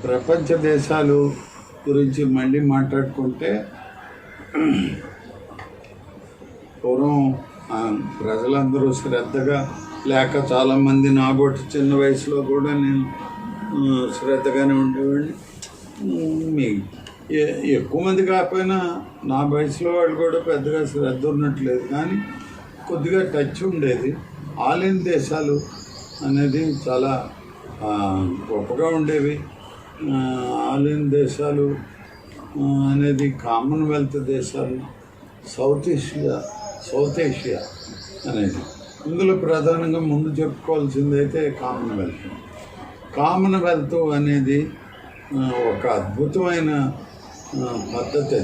ప్రపంచ దేశాలు గురించి మళ్ళీ మాట్లాడుకుంటే పూర్వం ప్రజలందరూ శ్రద్ధగా లేక చాలామంది నాబోటి చిన్న వయసులో కూడా నేను శ్రద్ధగానే ఉండేవాడిని. ఎక్కువ మంది కాకపోయినా నా వయసులో వాళ్ళు కూడా పెద్దగా శ్రద్ధ ఉన్నట్లేదు, కానీ కొద్దిగా టచ్ ఉండేది. ఆలిన్ దేశాలు అనేది చాలా గొప్పగా ఉండేవి. ఆలిన్ దేశాలు అనేది కామన్వెల్త్ దేశాలు, సౌత్ ఏషియా అనేది. ఇందులో ప్రధానంగా ముందు చెప్పుకోవాల్సింది అయితే కామన్వెల్త్ అనేది ఒక అద్భుతమైన పద్ధతి.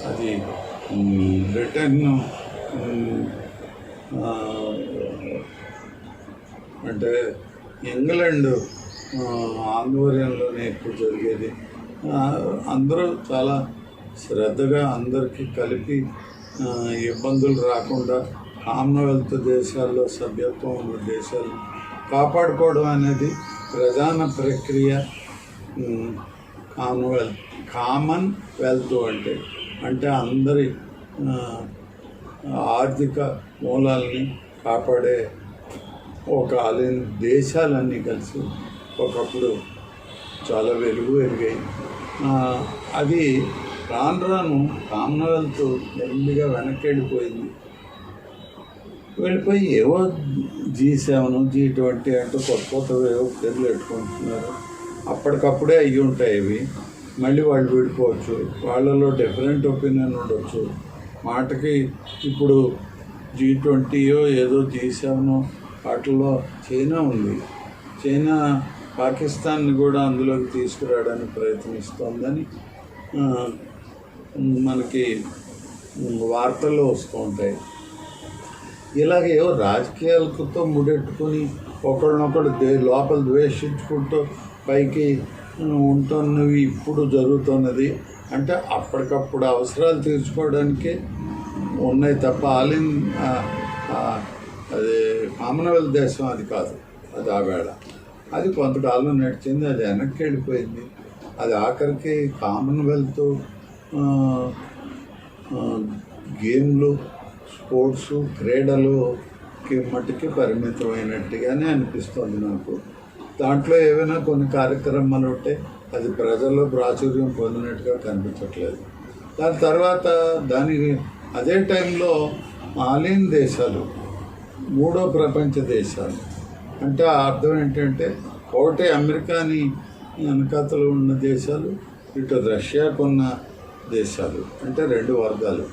అది బ్రిటన్ అంటే ఇంగ్లాండ్ ఆధ్వర్యంలోనే ఎక్కువ జరిగేది. అందరూ చాలా శ్రద్ధగా అందరికీ కలిపి ఇబ్బందులు రాకుండా కామన్వెల్త్ దేశాల్లో సభ్యత్వం ఉన్న దేశాలు కాపాడుకోవడం అనేది ప్రధాన ప్రక్రియ. కామన్వెల్త్ అంటే అందరి ఆర్థిక మూలాల్ని కాపాడే ఒక ఆలిన్ దేశాలన్నీ కలిసి ఒకప్పుడు చాలా వెలుగు ఎరిగాయి. అది రాను కామన్వెల్త్ నెమ్మదిగా వెనక్కి వెళ్ళిపోయి ఏవో G7 G20 అంటూ కొత్తవి ఏవో పేర్లు పెట్టుకుంటున్నారు. అప్పటికప్పుడే అయ్యి ఉంటాయి ఇవి. మళ్ళీ వాళ్ళు విడిపోవచ్చు, వాళ్ళలో డిఫరెంట్ ఒపీనియన్ ఉండొచ్చు. మాటకి ఇప్పుడు G20 ఏదో G7 వాటిల్లో చైనా ఉంది. చైనా పాకిస్తాన్ని కూడా అందులోకి తీసుకురావడానికి ప్రయత్నిస్తోందని మనకి వార్తల్లో వస్తూ ఉంటాయి. ఇలాగే రాజకీయాలతో ముడెట్టుకొని ఒకళ్ళనొకడు లోపల ద్వేషించుకుంటూ పైకి ఉంటున్నవి ఇప్పుడు జరుగుతున్నది. అంటే అప్పటికప్పుడు అవసరాలు తీర్చుకోవడానికి ఉన్నాయి తప్ప ఆలిన్ అది కామన్వెల్త్ దేశం అది కాదు. అది ఆవేళ అది కొంతకాలం నడిచింది, అది వెనక్కి వెళ్ళిపోయింది. అది ఆఖరికి కామన్వెల్త్ గేమ్లు, స్పోర్ట్స్, క్రీడలుకి మట్టుకి పరిమితమైనట్టుగానే అనిపిస్తుంది నాకు. దాంట్లో ఏవైనా కొన్ని కార్యక్రమాలు ఉంటే అది ప్రజల్లో ప్రాచుర్యం పొందినట్టుగా కనిపించట్లేదు. దాని తర్వాత అదే టైంలో ఆలిన్ దేశాలు మూడో ప్రపంచ దేశాలు. అంటే అర్థం ఏంటంటే ఒకటి అమెరికాని వెనకాతలు ఉన్న దేశాలు, ఇటు రష్యాకున్న దేశాలు. అంటే 2 వర్గాలు.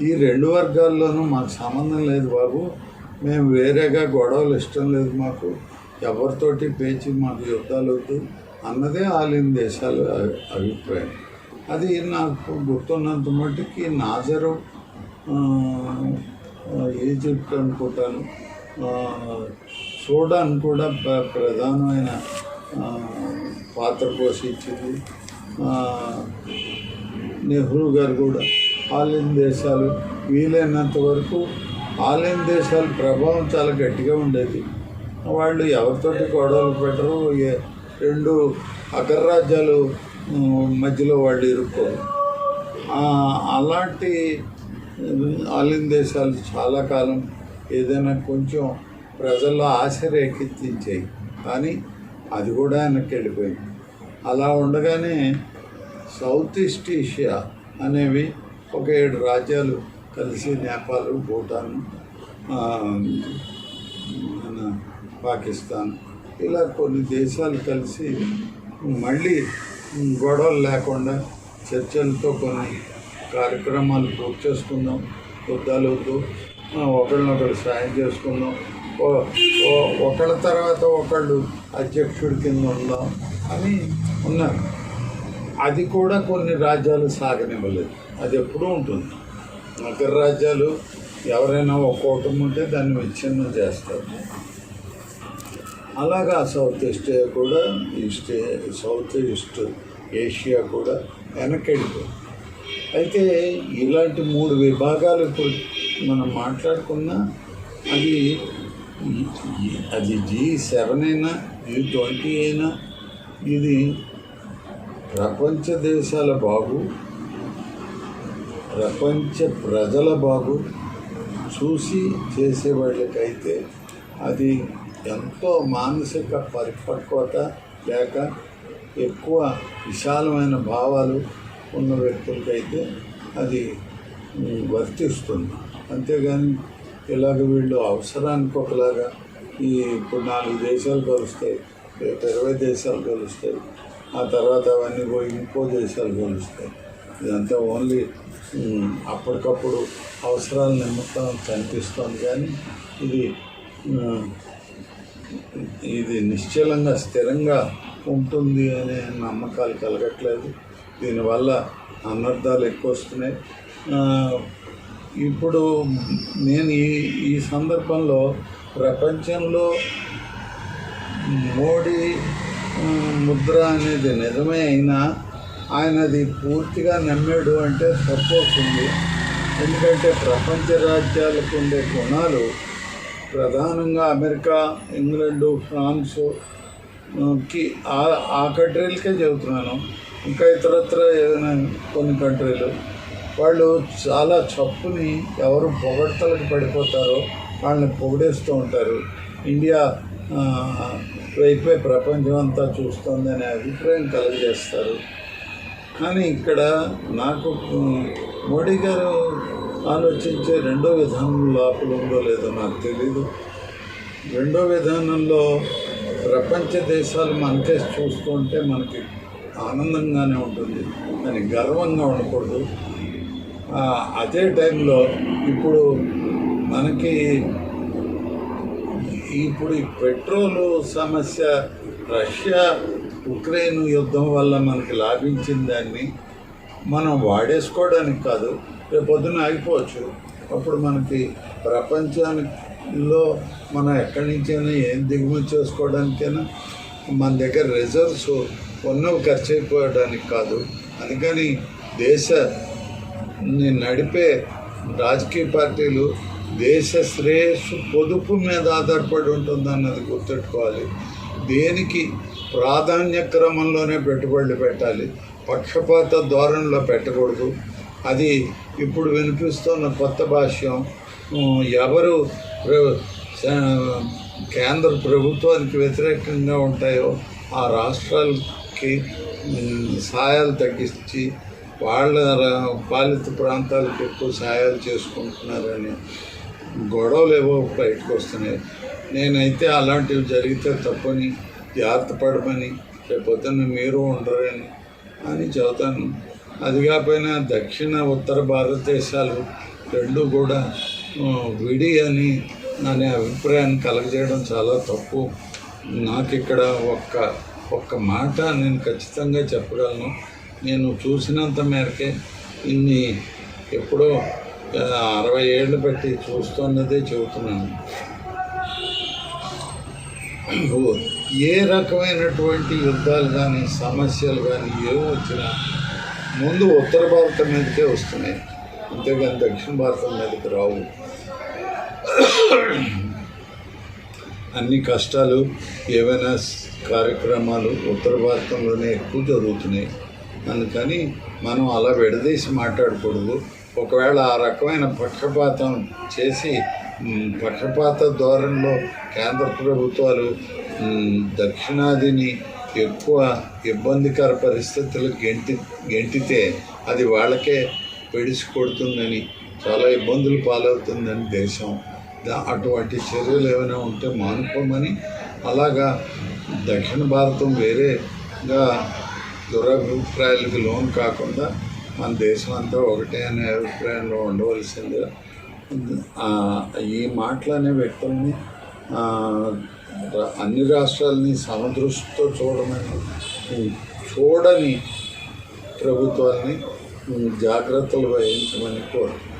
ఈ 2 వర్గాల్లోనూ మాకు సంబంధం లేదు బాబు, మేము వేరేగా గొడవలు ఇష్టం లేదు, మాకు ఎవరితోటి పేచి మాకు యుద్ధాలు వద్దు అన్నదే ఆలిన్ దేశాల అభిప్రాయం. అది నాకు గుర్తున్నంత మట్టుకి నాజరు, ఈజిప్ట్ అనుకుంటాను, సూడాన్ కూడా ప్రధానమైన పాత్ర పోషించింది. నెహ్రూ గారు కూడా ఆలిన్ దేశాలు వీలైనంత వరకు ఆలిన్ దేశాల ప్రభావం చాలా గట్టిగా ఉండేది. వాళ్ళు ఎవరితోటి గొడవలు పెట్టరు, 2 అగ్రరాజ్యాలు మధ్యలో వాళ్ళు ఇరుక్కోరు. అలాంటి ఆలిన్ దేశాలు చాలా కాలం ఏదైనా కొంచెం ప్రజల్లో ఆశ రేకెత్తించాయి, కానీ అది కూడా వెనక్కి వెళ్ళిపోయింది. అలా ఉండగానే సౌత్ ఈస్ట్ ఏషియా అనేవి ఒక 7 రాజ్యాలు కలిసి నేపాల్, భూటాన్, పాకిస్తాన్ ఇలా కొన్ని దేశాలు కలిసి మళ్ళీ గొడవలు లేకుండా చర్చలతో కొన్ని కార్యక్రమాలు పూర్తి చేసుకుందాం, యుద్ధాలు వద్దు, ఒకళ్ళనొకళ్ళు సాయం చేసుకుందాం, ఒకళ్ళ తర్వాత ఒకళ్ళు అధ్యక్షుడి కింద ఉందాం అని ఉన్నారు. అది కూడా కొన్ని రాజ్యాలు సాగనివ్వలేదు. అది ఎప్పుడూ ఉంటుంది. అగ్రరాజ్యాలు ఎవరైనా ఒక్కోటం ఉంటే దాన్ని విచ్ఛిన్నం చేస్తారు. అలాగా సౌత్ ఈస్ట్ ఏషియా కూడా వెనకెళ్ళిపోయింది. అయితే ఇలాంటి 3 విభాగాలు ఇప్పుడు మనం మాట్లాడుకున్నా అది G7 అయినా G20 అయినా ఇది ప్రపంచ దేశాల బాగు, ప్రపంచ ప్రజల బాగు చూసి చేసేవాళ్ళకైతే అది ఎంతో మానసిక పరిపక్వత లేక ఎక్కువ విశాలమైన భావాలు ఉన్న వ్యక్తులకైతే అది వర్తిస్తుంది. అంతేగాని ఇలాగ వీళ్ళు అవసరానికి ఒకలాగా ఇప్పుడు 4 దేశాలు కలుస్తాయి, రేపు 20 దేశాలు కలుస్తాయి, ఆ తర్వాత అవన్నీ పోయి ఇంకో దేశాలు కలుస్తాయి. ఇదంతా ఓన్లీ అప్పటికప్పుడు అవసరాల నిమిత్తం కనిపిస్తుంది. కానీ ఇది నిశ్చలంగా స్థిరంగా ఉంటుంది అనే నమ్మకాలు కలగట్లేదు. దీనివల్ల అనర్థాలు ఎక్కువ వస్తున్నాయి. ఇప్పుడు నేను ఈ సందర్భంలో ప్రపంచంలో మోడీ ముద్ర అనేది నిజమే అయినా ఆయనది పూర్తిగా నమ్మాడు అంటే తప్పు అవుతుంది. ఎందుకంటే ప్రపంచ రాజ్యాలకు ఉండే గుణాలు ప్రధానంగా అమెరికా, ఇంగ్లాండు, ఫ్రాన్స్కి ఆ కంట్రీలకే చెబుతున్నాను. ఇంకా ఇతరత్ర ఏదైనా కొన్ని కంట్రీలు వాళ్ళు చాలా చప్పుని ఎవరు పొగడ్తలకు పడిపోతారో వాళ్ళని పొగిడేస్తూ ఉంటారు. ఇండియా వైపే ప్రపంచం అంతా చూస్తుంది అనే అభిప్రాయం కలుగజేస్తారు. కానీ ఇక్కడ నాకు మోడీ గారు ఆలోచించే రెండో విధానం లోపల ఉందో లేదో నాకు తెలీదు. రెండో విధానంలో ప్రపంచ దేశాలు మనకే చూస్తుంటే మనకి ఆనందంగానే ఉంటుంది, కానీ గర్వంగా ఉండకూడదు. అదే టైంలో ఇప్పుడు మనకి ఈ పెట్రోలు సమస్య, రష్యా ఉక్రెయిన్ యుద్ధం వల్ల మనకి లాభించిన దాన్ని మనం వాడేసుకోవడానికి కాదు, రేపొద్దున ఆగిపోవచ్చు. అప్పుడు మనకి ప్రపంచానిలో మనం ఎక్కడి నుంచైనా ఏం దిగుమతి చేసుకోవడానికైనా మన దగ్గర రిజర్వ్స్ ఉన్నవి ఖర్చు అయిపోవడానికి కాదు. అందుకని దేశాన్ని నడిపే రాజకీయ పార్టీలు దేశ శ్రేయస్సు పొదుపు మీద ఆధారపడి ఉంటుందన్నది గుర్తుపెట్టుకోవాలి. దేనికి ప్రాధాన్య క్రమంలోనే పెట్టుబడులు పెట్టాలి, పక్షపాత ధోరణిలో పెట్టకూడదు. అది ఇప్పుడు వినిపిస్తున్న కొత్త భాష్యం. ఎవరు కేంద్ర ప్రభుత్వానికి వ్యతిరేకంగా ఉంటాయో ఆ రాష్ట్రాలకి సాయాలు తగ్గించి వాళ్ళ పాలిత ప్రాంతాలకు ఎక్కువ సాయాలు చేసుకుంటున్నారని గొడవలు ఏవో బయటకు వస్తున్నాయి. నేనైతే అలాంటివి జరిగితే తప్పని, జాగ్రత్త పడమని, రేపొద్దున మీరు ఉండరని అని చెబుతాను. అది కాకపోయినా దక్షిణ ఉత్తర భారతదేశాలు రెండు కూడా విడి అని అనే అభిప్రాయాన్ని కలగజేయడం చాలా తప్పు. నాకు ఇక్కడ ఒక్క మాట నేను ఖచ్చితంగా చెప్పగలను. నేను చూసినంత మేరకే ఎప్పుడో 60 ఏళ్ళు బట్టి చూస్తున్నదే చెబుతున్నాను. ఏ రకమైనటువంటి యుద్ధాలు కానీ సమస్యలు కానీ ఏవో వచ్చినా ముందు ఉత్తర భారతం మీదకే వస్తున్నాయి, అంతేగాని దక్షిణ భారతం మీదకి రావు. అన్ని కష్టాలు ఏవైనా కార్యక్రమాలు ఉత్తర భారతంలోనే ఎక్కువ జరుగుతున్నాయి. అందుకని మనం అలా విడదీసి మాట్లాడకూడదు. ఒకవేళ ఆ రకమైన పక్షపాతం చేసి పక్షపాత ధోరణిలో కేంద్ర ప్రభుత్వాలు దక్షిణాదిని ఎక్కువ ఇబ్బందికర పరిస్థితులు గెంటితే అది వాళ్ళకే పెడిసి కొడుతుందని, చాలా ఇబ్బందులు పాలవుతుందని దేశం. అటువంటి చర్యలు ఏమైనా ఉంటే మానుకోమని, అలాగా దక్షిణ భారతం వేరేగా దురభిప్రాయాలకు లోను కాకుండా మన దేశం అంతా ఒకటే అనే అభిప్రాయంలో ఉండవలసిందిగా ఈ మాటలనే వ్యక్తుల్ని అన్ని రాష్ట్రాలని సమదృష్టితో చూడని ప్రభుత్వాన్ని జాగ్రత్తలు వహించమని కోరుతున్నాను.